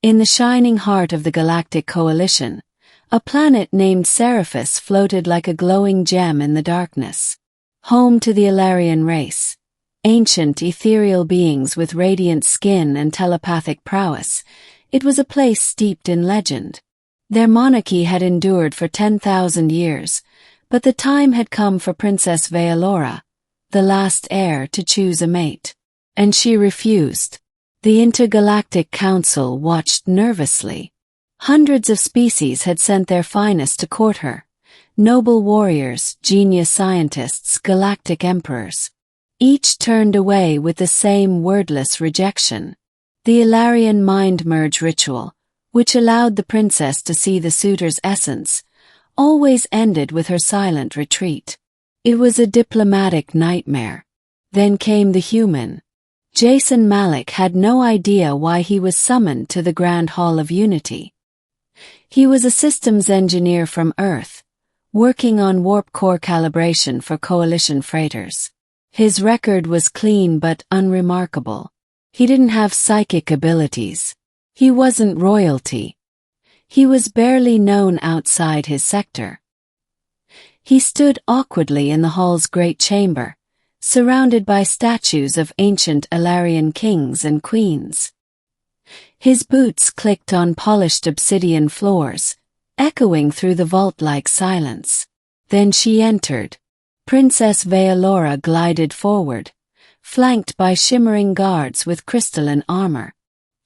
In the shining heart of the Galactic Coalition, a planet named Seraphis floated like a glowing gem in the darkness. Home to the Alarian race, ancient ethereal beings with radiant skin and telepathic prowess, it was a place steeped in legend. Their monarchy had endured for 10,000 years, but the time had come for Princess Vaelora, the last heir, to choose a mate. And she refused. The Intergalactic Council watched nervously. Hundreds of species had sent their finest to court her. Noble warriors, genius scientists, galactic emperors. Each turned away with the same wordless rejection. The Ilarian mind merge ritual, which allowed the princess to see the suitor's essence, always ended with her silent retreat. It was a diplomatic nightmare. Then came the human. Jason Malik had no idea why he was summoned to the Grand Hall of Unity. He was a systems engineer from Earth, working on warp core calibration for Coalition freighters. His record was clean but unremarkable. He didn't have psychic abilities. He wasn't royalty. He was barely known outside his sector. He stood awkwardly in the hall's great chamber, surrounded by statues of ancient Alarian kings and queens. His boots clicked on polished obsidian floors, echoing through the vault-like silence. Then she entered. Princess Vaelora glided forward, flanked by shimmering guards with crystalline armor.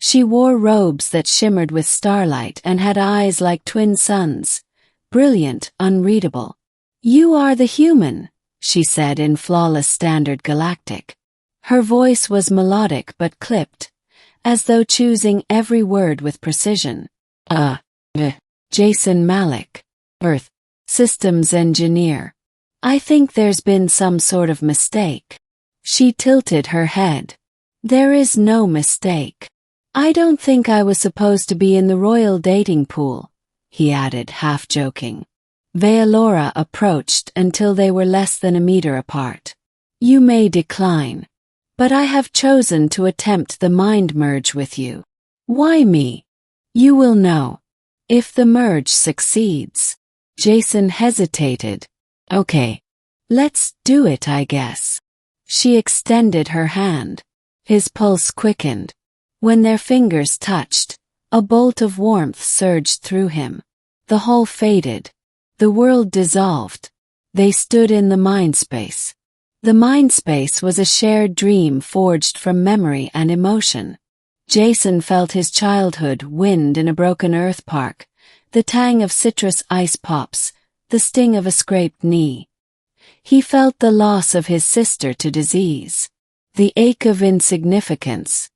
She wore robes that shimmered with starlight and had eyes like twin suns, brilliant, unreadable. "You are the human," she said in flawless standard galactic. Her voice was melodic but clipped, as though choosing every word with precision. Jason Malik, Earth, systems engineer. I think there's been some sort of mistake. She tilted her head. There is no mistake. I don't think I was supposed to be in the royal dating pool, he added, half joking. Vaelora approached until they were less than a meter apart. You may decline, but I have chosen to attempt the mind merge with you. Why me? You will know. If the merge succeeds. Jason hesitated. Okay. Let's do it, I guess. She extended her hand. His pulse quickened. When their fingers touched, a bolt of warmth surged through him. The hall faded. The world dissolved. They stood in the mindspace. The mindspace was a shared dream forged from memory and emotion. Jason felt his childhood wind in a broken earth park, the tang of citrus ice pops, the sting of a scraped knee. He felt the loss of his sister to disease, the ache of insignificance,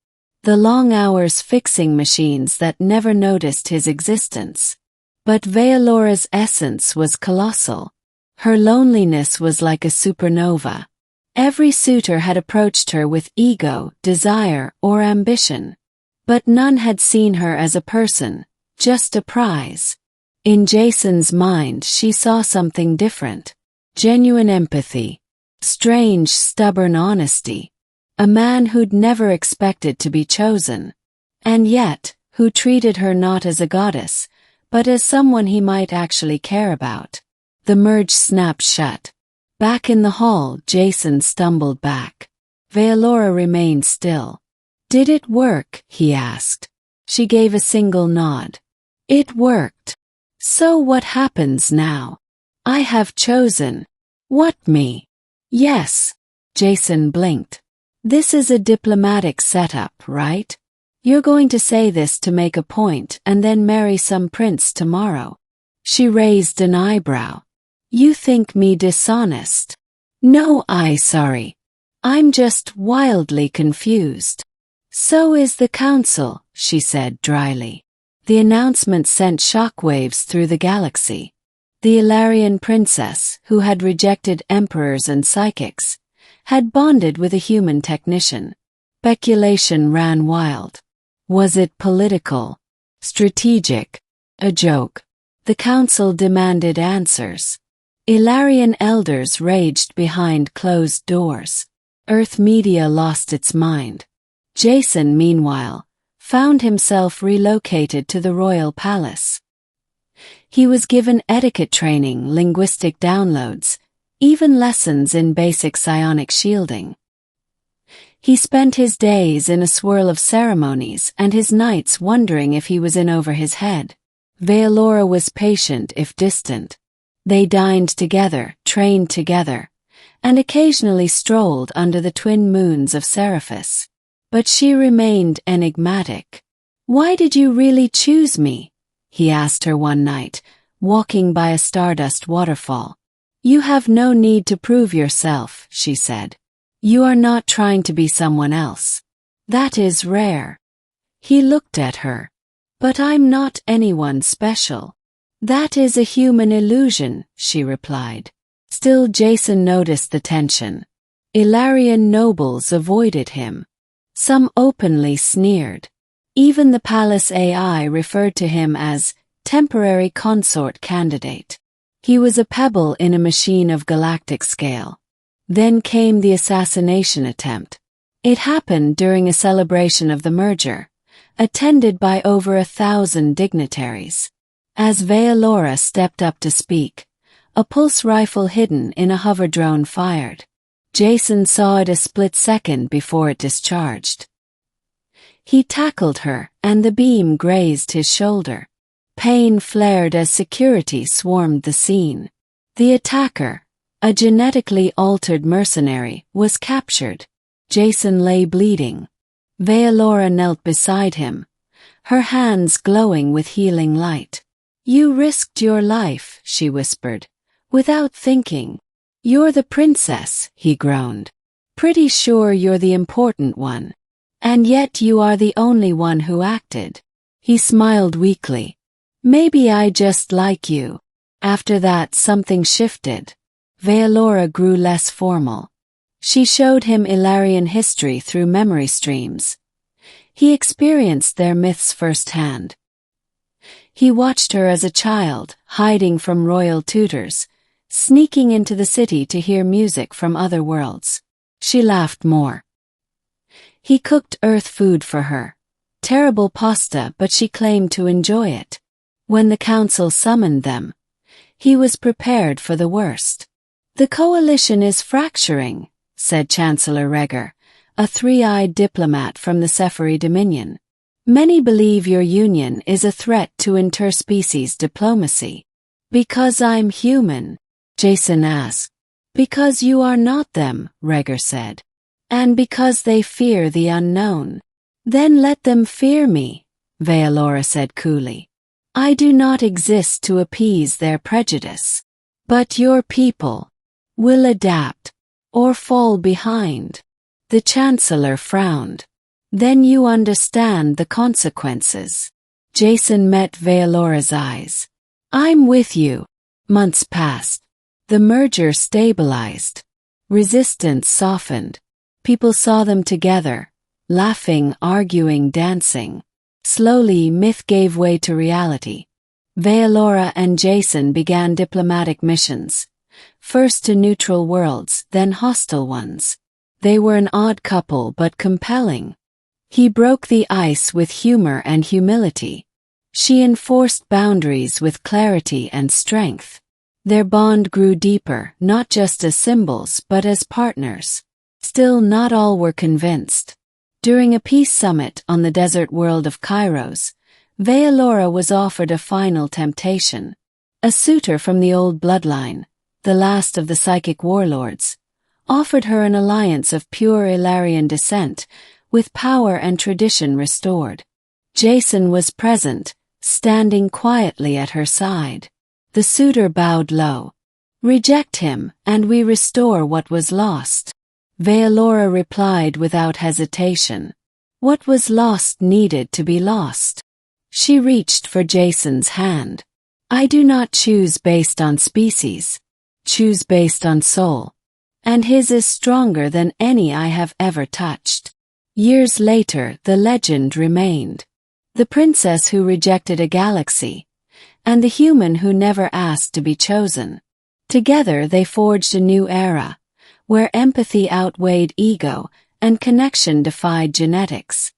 the long hours fixing machines that never noticed his existence. But Vaelora's essence was colossal. Her loneliness was like a supernova. Every suitor had approached her with ego, desire, or ambition. But none had seen her as a person, just a prize. In Jason's mind she saw something different. Genuine empathy. Strange, stubborn honesty. A man who'd never expected to be chosen. And yet, who treated her not as a goddess, but as someone he might actually care about. The merge snapped shut. Back in the hall, Jason stumbled back. Vaelora remained still. Did it work? He asked. She gave a single nod. It worked. So what happens now? I have chosen. What, me? Yes. Jason blinked. This is a diplomatic setup, right? You're going to say this to make a point and then marry some prince tomorrow. She raised an eyebrow. You think me dishonest? No, sorry. I'm just wildly confused. So is the council, she said dryly. The announcement sent shockwaves through the galaxy. The Ilarian princess, who had rejected emperors and psychics, had bonded with a human technician. Speculation ran wild. Was it political? Strategic? A joke? The council demanded answers. Ilarian elders raged behind closed doors. Earth media lost its mind. Jason, meanwhile, found himself relocated to the royal palace. He was given etiquette training, linguistic downloads, even lessons in basic psionic shielding. He spent his days in a swirl of ceremonies and his nights wondering if he was in over his head. Vaelora was patient if distant. They dined together, trained together, and occasionally strolled under the twin moons of Seriphus. But she remained enigmatic. "Why did you really choose me?" he asked her one night, walking by a stardust waterfall. "You have no need to prove yourself," she said. "You are not trying to be someone else. That is rare." He looked at her. "But I'm not anyone special." "That is a human illusion," she replied. Still, Jason noticed the tension. Ilarian nobles avoided him. Some openly sneered. Even the palace AI referred to him as temporary consort candidate. He was a pebble in a machine of galactic scale. Then came the assassination attempt. It happened during a celebration of the merger, attended by over 1,000 dignitaries. As Vaelora stepped up to speak, a pulse rifle hidden in a hover drone fired. Jason saw it a split second before it discharged. He tackled her, and the beam grazed his shoulder. Pain flared as security swarmed the scene. The attacker, a genetically altered mercenary, was captured. Jason lay bleeding. Vaelora knelt beside him, her hands glowing with healing light. "You risked your life," she whispered, without thinking. "You're the princess," he groaned. "Pretty sure you're the important one. And yet you are the only one who acted." He smiled weakly. "Maybe I just like you." After that, something shifted. Vaelora grew less formal. She showed him Ilarian history through memory streams. He experienced their myths firsthand. He watched her as a child, hiding from royal tutors, sneaking into the city to hear music from other worlds. She laughed more. He cooked Earth food for her. Terrible pasta, but she claimed to enjoy it. When the council summoned them, he was prepared for the worst. "The coalition is fracturing," said Chancellor Reger, a three-eyed diplomat from the Scifi Dominion. "Many believe your union is a threat to interspecies diplomacy." "Because I'm human?" Jason asked. "Because you are not them," Reger said. "And because they fear the unknown." "Then let them fear me," Vaelora said coolly. "I do not exist to appease their prejudice. But your people will adapt or fall behind." The Chancellor frowned. "Then you understand the consequences." Jason met Vaelora's eyes. "I'm with you." Months passed. The merger stabilized. Resistance softened. People saw them together, laughing, arguing, dancing. Slowly, myth gave way to reality. Vaelora and Jason began diplomatic missions, first to neutral worlds, then hostile ones. They were an odd couple but compelling. He broke the ice with humor and humility. She enforced boundaries with clarity and strength. Their bond grew deeper, not just as symbols but as partners. Still, not all were convinced. During a peace summit on the desert world of Kairos, Vaelora was offered a final temptation. A suitor from the old bloodline, the last of the psychic warlords, offered her an alliance of pure Ilarian descent, with power and tradition restored. Jason was present, standing quietly at her side. The suitor bowed low. "Reject him, and we restore what was lost." Vaelora replied without hesitation. What was lost needed to be lost. She reached for Jason's hand. "I do not choose based on species. Choose based on soul. And his is stronger than any I have ever touched." Years later, the legend remained. The princess who rejected a galaxy, and the human who never asked to be chosen. Together they forged a new era, where empathy outweighed ego and connection defied genetics.